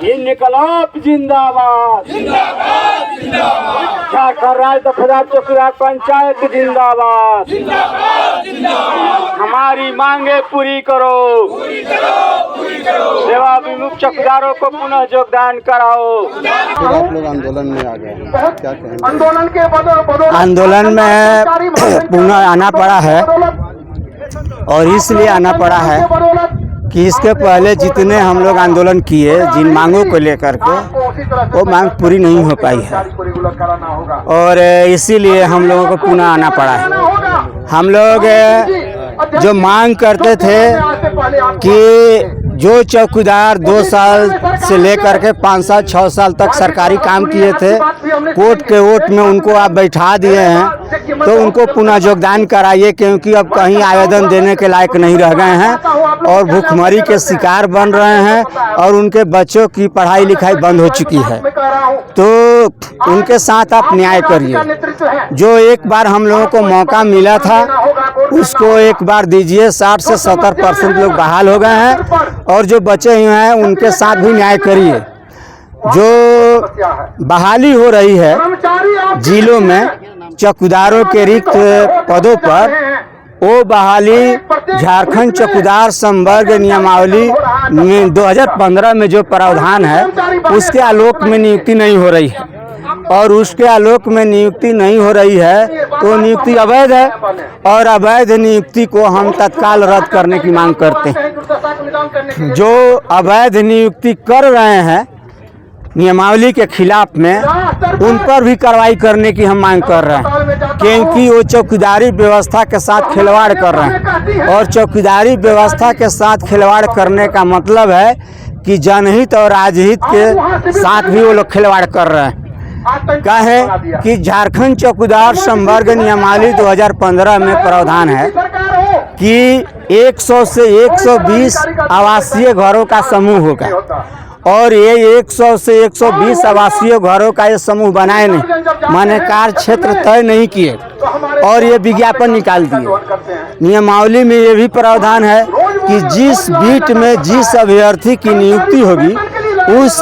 इनकलाब जिंदाबाद, झारखंड राज्य दफेदार चौकीदार पंचायत जिंदाबाद, हमारी मांगे पूरी करो, सेवा विमुख चौकीदारों को पुनः योगदान कराओ। आप लोग आंदोलन में आ गए, क्या कहेंगे? आंदोलन में पुनः आना पड़ा है और इसलिए आना पड़ा है कि इसके पहले जितने हम लोग आंदोलन किए जिन मांगों को लेकर के वो मांग पूरी नहीं हो पाई है और इसीलिए हम लोगों को पुनः आना पड़ा है। हम लोग जो मांग करते थे कि जो चौकीदार 2 साल से लेकर के 5 साल 6 साल तक सरकारी काम किए थे, कोर्ट के वोट में उनको आप बैठा दिए हैं तो उनको पुनः योगदान कराइए, क्योंकि अब कहीं आवेदन देने के लायक नहीं रह गए हैं और भूखमरी के शिकार बन रहे हैं और उनके बच्चों की पढ़ाई लिखाई बंद हो चुकी है। तो उनके साथ आप न्याय करिए। जो एक बार हम लोगों को मौका मिला था उसको एक बार दीजिए। 60 से 70% लोग बहाल हो गए हैं और जो बचे हुए हैं उनके साथ भी न्याय करिए। जो बहाली हो रही है जिलों में चौकीदारों के रिक्त पदों पर, वो बहाली झारखंड चौकीदार संवर्ग नियमावली में 2015 में जो प्रावधान है उसके आलोक में नियुक्ति नहीं हो रही है और उसके आलोक में नियुक्ति नहीं हो रही है तो नियुक्ति अवैध है और अवैध नियुक्ति को हम तत्काल रद्द करने की मांग करते हैं। जो अवैध नियुक्ति कर रहे हैं नियमावली के खिलाफ में, उन पर भी कार्रवाई करने की हम मांग कर रहे हैं, क्योंकि वो चौकीदारी व्यवस्था के साथ खिलवाड़ कर रहे हैं और चौकीदारी व्यवस्था के साथ खिलवाड़ करने का मतलब है कि जनहित और राजहित के साथ भी वो लोग खिलवाड़ कर रहे हैं। क्या है कि झारखंड चौकीदार संवर्ग नियमावली 2015 में प्रावधान है कि 100 से 120 आवासीय घरों का समूह होगा और ये 100 से 120 आवासीय घरों का ये समूह बनाए नहीं, माने कार्य क्षेत्र तय नहीं किए और ये विज्ञापन निकाल दिए। नियमावली में ये भी प्रावधान है कि जिस बीट में जिस अभ्यर्थी की नियुक्ति होगी उस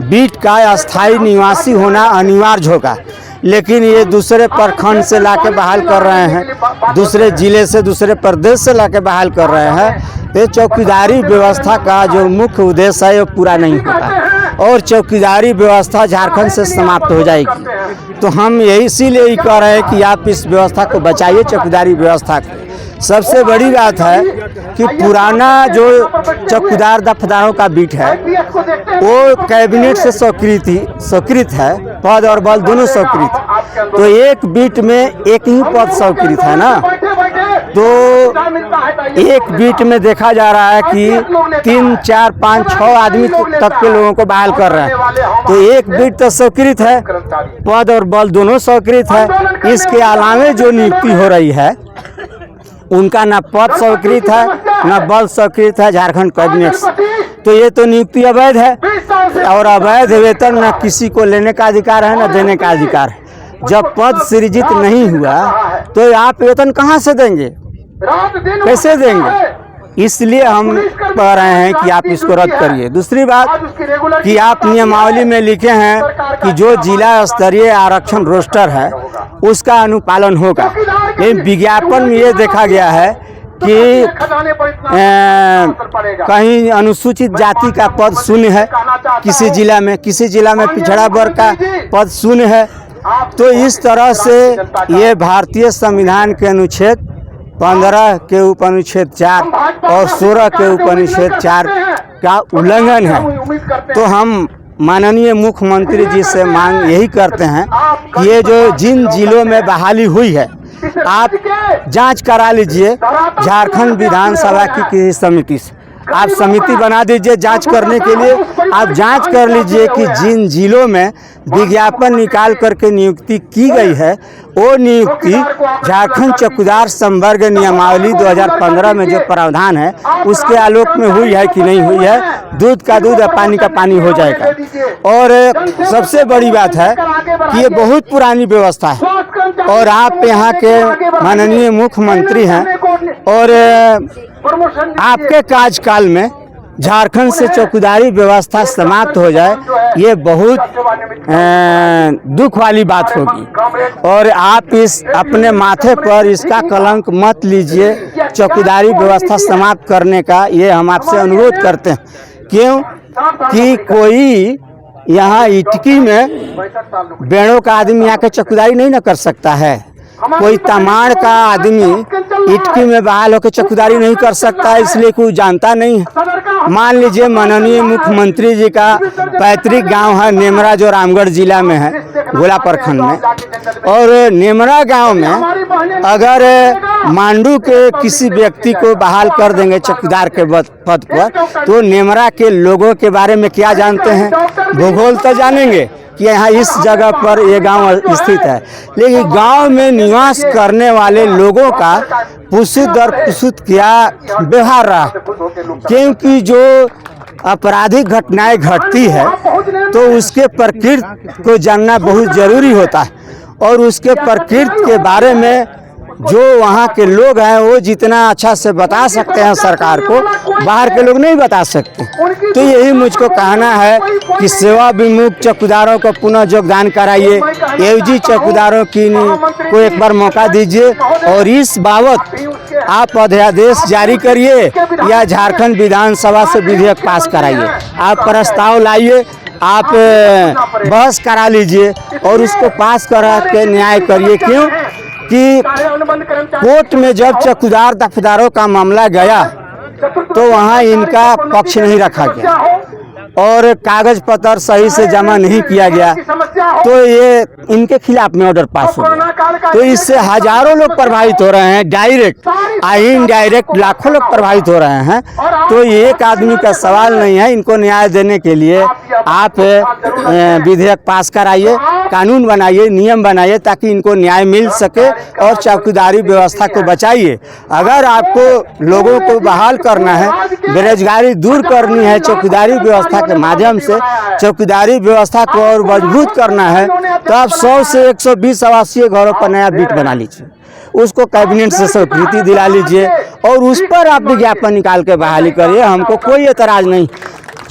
बीट का अस्थायी निवासी होना अनिवार्य होगा, लेकिन ये दूसरे प्रखंड से लाके बहाल कर रहे हैं, दूसरे जिले से दूसरे प्रदेश से लाके बहाल कर रहे हैं। ये चौकीदारी व्यवस्था का जो मुख्य उद्देश्य है वो पूरा नहीं होता और चौकीदारी व्यवस्था झारखंड से समाप्त हो जाएगी। तो हम यही इसीलिए ही कह रहे हैं कि आप इस व्यवस्था को बचाइए, चौकीदारी व्यवस्था को। सबसे बड़ी बात है कि पुराना जो चौकीदार दफेदारों का बीट है वो कैबिनेट से स्वीकृत है, पद और बल दोनों स्वीकृत। तो एक बीट में एक ही पद स्वीकृत है ना, तो एक बीट में देखा जा रहा है कि 3, 4, 5, 6 आदमी तक के लोगों को बहाल कर रहे हैं। तो एक बीट तो स्वीकृत है, पद और बल दोनों स्वीकृत है। इसके अलावे जो नियुक्ति हो रही है उनका न पद स्वीकृत है न बल स्वीकृत है झारखंड कैबिनेट से। तो ये तो नियुक्ति अवैध है और अवैध वेतन न किसी को लेने का अधिकार है न देने का अधिकार है। जब पद सृजित नहीं हुआ तो आप वेतन कहाँ से देंगे, कैसे देंगे? इसलिए हम कह रहे हैं कि आप इसको रद्द करिए। दूसरी बात कि आप नियमावली में लिखे हैं कि जो जिला स्तरीय आरक्षण रोस्टर है उसका अनुपालन होगा, लेकिन विज्ञापन में ये देखा गया है कि कहीं अनुसूचित जाति का पद शून्य है, किसी जिला में पिछड़ा वर्ग का पद शून्य है। तो इस तरह से ये भारतीय संविधान के अनुच्छेद 15 के उपनुच्छेद 4 और 16 के उपनुच्छेद 4 का उल्लंघन है। तो हम माननीय मुख्यमंत्री जी से मांग यही करते हैं कि ये जो जिन जिलों में बहाली हुई है आप जांच करा लीजिए झारखंड विधानसभा की किसी समिति से। आप समिति बना दीजिए जांच करने के लिए। आप जांच कर लीजिए कि जिन जिलों में विज्ञापन निकाल करके नियुक्ति की गई है वो नियुक्ति झारखंड चौकीदार संवर्ग नियमावली 2015 में जो प्रावधान है उसके आलोक में हुई है कि नहीं हुई है। दूध का दूध और पानी का पानी हो जाएगा। और सबसे बड़ी बात है कि ये बहुत पुरानी व्यवस्था है और आप यहाँ के माननीय मुख्यमंत्री हैं और आपके कार्यकाल में झारखंड से चौकीदारी व्यवस्था समाप्त हो जाए, ये बहुत दुख वाली बात होगी। और आप इस अपने माथे पर इसका कलंक मत लीजिए चौकीदारी व्यवस्था समाप्त करने का, ये हम आपसे अनुरोध करते हैं। क्यों कि कोई यहाँ इटकी में बेड़ों का आदमी आके चौकीदारी नहीं न कर सकता है, कोई तमाड़ का आदमी इटकी में बहाल होकर चौकीदारी नहीं कर सकता, इसलिए कोई जानता नहीं है। मान लीजिए माननीय मुख्यमंत्री जी का पैतृक गांव है नेमरा, जो रामगढ़ जिला में है, गोला प्रखंड में। और नेमरा गांव में अगर मांडू के किसी व्यक्ति को बहाल कर देंगे चौकीदार के पद पर, तो नेमरा के लोगों के बारे में क्या जानते हैं? भूगोल तो जानेंगे कि यहाँ इस जगह पर ये गांव स्थित है, लेकिन गांव में निवास करने वाले लोगों का पुसुत दर पुसुत क्या व्यवहार रहा। क्योंकि जो आपराधिक घटनाएं घटती है तो उसके प्रकृति को जानना बहुत ज़रूरी होता है, और उसके प्रकृति के बारे में जो वहाँ के लोग हैं वो जितना अच्छा से बता सकते हैं सरकार को, बाहर के लोग नहीं बता सकते। तो यही मुझको कहना है कि सेवा विमुख चौकीदारों को पुनः योगदान कराइए, एवजी चौकीदारों को एक बार मौका दीजिए, और इस बाबत आप अध्यादेश जारी करिए या झारखंड विधानसभा से विधेयक पास कराइए। आप प्रस्ताव लाइए, आप बहस करा लीजिए और उसको पास करा के न्याय करिए। क्यों कि कोर्ट में जब चौकीदार दफ्तारों का मामला गया तो वहाँ इनका पक्ष नहीं रखा गया और कागज पत्र सही से जमा नहीं किया गया, तो ये इनके खिलाफ में ऑर्डर पास हो गया। तो इससे हजारों लोग प्रभावित हो रहे हैं, डायरेक्ट इनडायरेक्ट लाखों लोग प्रभावित हो रहे हैं। तो ये एक आदमी का सवाल नहीं है, इनको न्याय देने के लिए आप विधेयक पास कराइए, कानून बनाइए, नियम बनाइए, ताकि इनको न्याय मिल सके और चौकीदारी व्यवस्था को बचाइए। अगर आपको लोगों को बहाल करना है, बेरोजगारी दूर करनी है, चौकीदारी व्यवस्था के माध्यम से चौकीदारी व्यवस्था को और मजबूत करना है, तो आप 100 से 120 आवासीय घरों पर नया बिट बना लीजिए, उसको कैबिनेट से स्वीकृति दिला लीजिए और उस पर आप विज्ञापन निकाल के बहाली करिए। हमको कोई एतराज नहीं।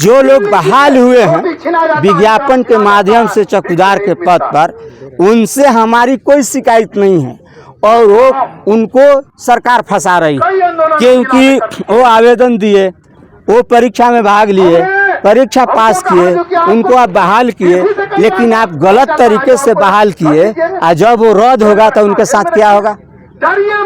जो लोग बहाल हुए हैं विज्ञापन के माध्यम से चौकीदार के पद पर, उनसे हमारी कोई शिकायत नहीं है, और वो उनको सरकार फंसा रही, क्योंकि वो आवेदन दिए, वो परीक्षा में भाग लिए, परीक्षा पास किए, उनको आप बहाल किए, लेकिन आप गलत तरीके से बहाल किए, और जब वो रद्द होगा तो उनके साथ क्या होगा?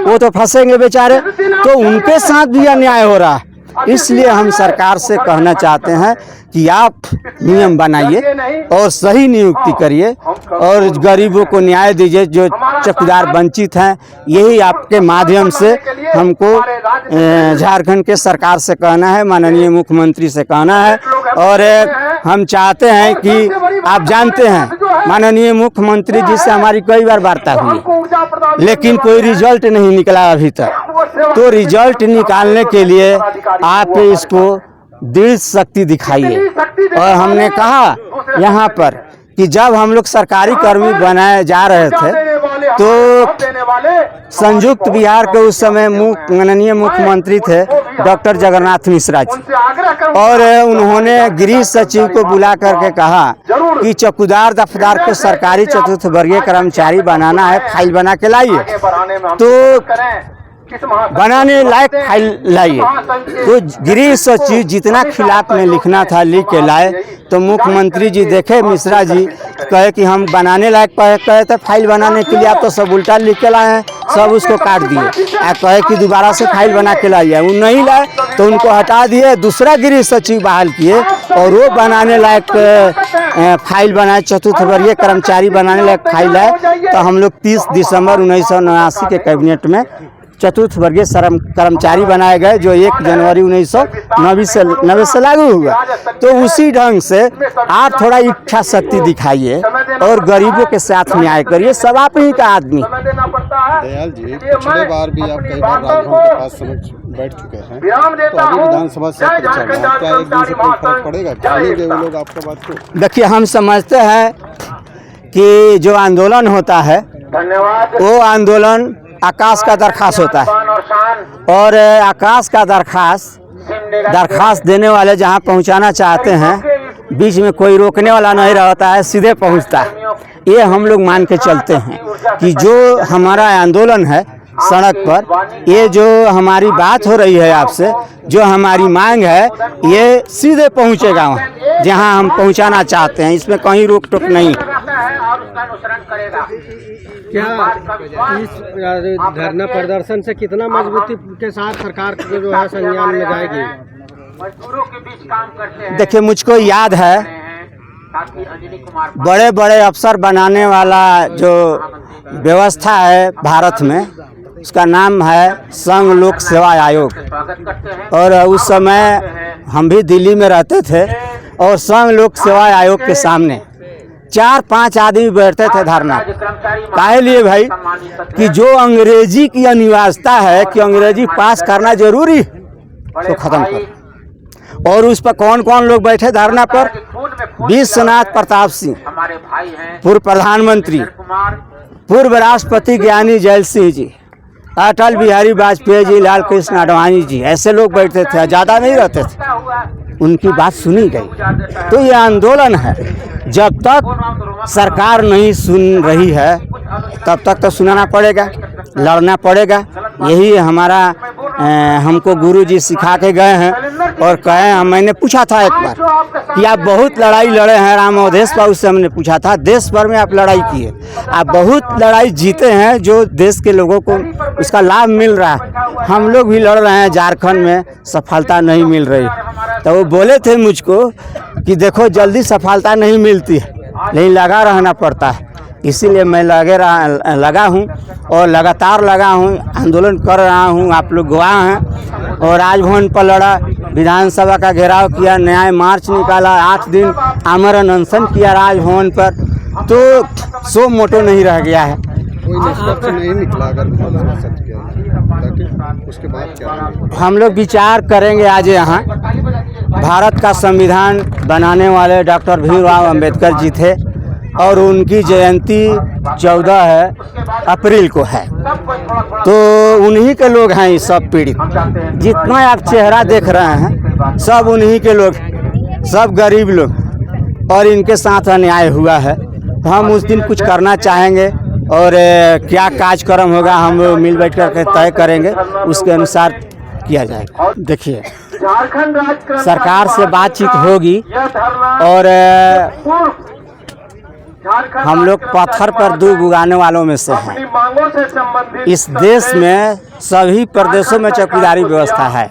वो तो फंसेंगे बेचारे। तो उनके साथ भी अन्याय हो रहा है। इसलिए हम सरकार से कहना चाहते हैं कि आप नियम बनाइए और सही नियुक्ति करिए और गरीबों को न्याय दीजिए, जो चौकीदार वंचित हैं। यही आपके माध्यम से हमको झारखंड के सरकार से कहना है, माननीय मुख्यमंत्री से कहना है। और हम चाहते हैं कि आप जानते हैं माननीय मुख्यमंत्री जी से हमारी कई बार वार्ता हुई, लेकिन कोई रिजल्ट नहीं निकला अभी तक। तो रिजल्ट निकालने के लिए आप इसको दृढ़ शक्ति दिखाइए। और हमने कहा यहाँ पर कि जब हम लोग सरकारी कर्मी बनाए जा रहे थे तो संयुक्त बिहार के उस समय माननीय मुख्यमंत्री थे डॉक्टर जगन्नाथ मिश्रा जी, और उन्होंने गृह सचिव को बुला करके कहा कि चौकीदार दफ्तार को सरकारी चतुर्थ वर्गीय कर्मचारी बनाना है, फाइल बना के लाइए। तो बनाने लायक फाइल लाइए। तो गृह सचिव जितना खिलाफ में लिखना था लिख के लाए, तो मुख्यमंत्री जी देखे मिश्रा जी कहे कि हम बनाने लायक कहे थे, फाइल बनाने के लिए आप तो सब उल्टा लिख के लाए हैं, सब उसको काट दिए। आप कहे कि दोबारा से फाइल बना के लाइए, वो नहीं लाए तो उनको हटा दिए, दूसरा गृह सचिव बहाल किए और वो बनाने लायक फाइल बनाए, चतुर्थ वर्गीय कर्मचारी बनाने लायक फाइल है। तो हम लोग 30 दिसंबर 1989 के कैबिनेट में चतुर्थ वर्गीय कर्मचारी बनाए गए, जो 1 जनवरी 1990 से लागू हुआ। तो उसी ढंग से आप थोड़ा इच्छा शक्ति दिखाइए और गरीबों के साथ न्याय करिए। सब आप ही का आदमी। दयाल जी, पिछले बार भी आप कई बार राजभवन के पास बैठ चुके हैं, तो अभी विधानसभा सत्र चल रहा है, क्या एक दिन से कोई फर्क पड़ेगा? जानेंगे वो लोग आपका बात को? देखिए, हम समझते हैं कि जो आंदोलन होता है वो आंदोलन आकाश का दरखास्त होता है, और आकाश का दरखास्त दरखास्त देने वाले जहाँ पहुँचाना चाहते हैं, बीच में कोई रोकने वाला नहीं रहता है, सीधे पहुँचता है। ये हम लोग मान के चलते हैं कि जो हमारा आंदोलन है सड़क पर, ये जो हमारी बात हो रही है आपसे, जो हमारी मांग है, ये सीधे पहुँचेगा वहाँ जहाँ हम पहुँचाना चाहते हैं। इसमें कहीं रोक टोक नहीं। क्या इस धरना प्रदर्शन से कितना मजबूती के साथ सरकार जो है संज्ञान में जाएगी? देखिए, मुझको याद है बड़े बड़े अफसर बनाने वाला जो व्यवस्था है भारत में, उसका नाम है संघ लोक सेवा आयोग। और उस समय हम भी दिल्ली में रहते थे और संघ लोक सेवा आयोग के सामने 4-5 आदमी बैठते थे धरना। काहे लिए भाई? कि जो अंग्रेजी की अनिवार्यता है कि अंग्रेजी पास करना जरूरी तो खत्म कर। और उस पर कौन कौन लोग बैठे धरना पर? विश्वनाथ प्रताप सिंह, पूर्व प्रधानमंत्री, पूर्व राष्ट्रपति ज्ञानी जैल सिंह जी, अटल बिहारी वाजपेयी जी, लाल कृष्ण आडवाणी जी, ऐसे लोग बैठते थे, ज़्यादा नहीं रहते थे। उनकी बात सुनी गई। तो ये आंदोलन है, जब तक सरकार नहीं सुन रही है तब तक तो सुनाना पड़ेगा, लड़ना पड़ेगा। यही हमारा हमको गुरुजी सिखा के गए हैं और कहे हैं। मैंने पूछा था एक बार कि आप बहुत लड़ाई लड़े हैं राम अवधेश बाबू से, हमने पूछा था देश भर में आप लड़ाई किए, आप बहुत लड़ाई जीते हैं जो देश के लोगों को उसका लाभ मिल रहा है। हम लोग भी लड़ रहे हैं, झारखंड में सफलता नहीं मिल रही। तो वो बोले थे मुझको कि देखो जल्दी सफलता नहीं मिलती है, लेकिन लगा रहना पड़ता है। इसीलिए मैं लगा हूँ और लगातार लगा हूँ, आंदोलन कर रहा हूँ। आप लोग गवाह हैं। और राजभवन पर लड़ा, विधानसभा का घेराव किया, न्याय मार्च निकाला, 8 दिन आमरण अनशन किया राजभवन पर, तो सो मोटो नहीं रह गया है। कोई निष्कर्ष नहीं निकला अगर सच क्या, उसके बाद क्या हम लोग विचार करेंगे आज यहाँ। भारत का संविधान बनाने वाले डॉक्टर भीमराव अंबेडकर जी थे और उनकी जयंती 14 अप्रैल को है। तो उन्हीं के लोग हैं ये सब पीड़ित। जितना आप चेहरा देख रहे हैं सब उन्हीं के लोग, सब गरीब लोग, और इनके साथ अन्याय हुआ है। तो हम उस दिन कुछ करना चाहेंगे और क्या कार्यक्रम होगा हम मिल बैठ कर तय करेंगे, उसके अनुसार किया जाएगा। देखिए, सरकार से बातचीत होगी और हम लोग पत्थर पर दूब उगाने वालों में से हैं। इस देश में सभी प्रदेशों में चौकीदारी व्यवस्था है,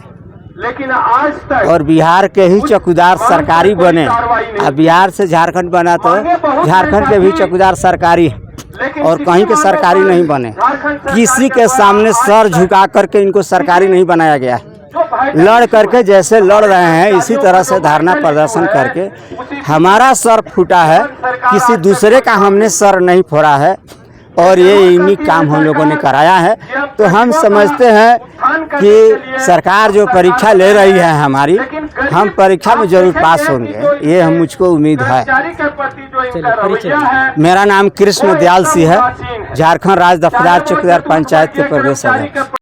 लेकिन आज तक और बिहार के ही चौकीदार सरकारी बने। अब बिहार से झारखंड बना तो झारखंड के भी चौकीदार सरकारी और कहीं के सरकारी नहीं बने। किसी के सामने सर झुका करके इनको सरकारी नहीं बनाया गया है। लड़ करके जैसे लड़ रहे हैं इसी तरह से धरना प्रदर्शन करके हमारा सर फूटा है, किसी दूसरे का हमने सर नहीं फोड़ा है। और ये इन्हीं काम हम लोगों ने कराया है। तो हम समझते हैं कि सरकार जो परीक्षा ले रही है हमारी, हम परीक्षा में जरूर पास होंगे, ये हम मुझको उम्मीद है। मेरा नाम कृष्ण दयाल सिंह है, झारखंड राज्य दफ्तर चौकीदार पंचायत के प्रदेश अध्यक्ष।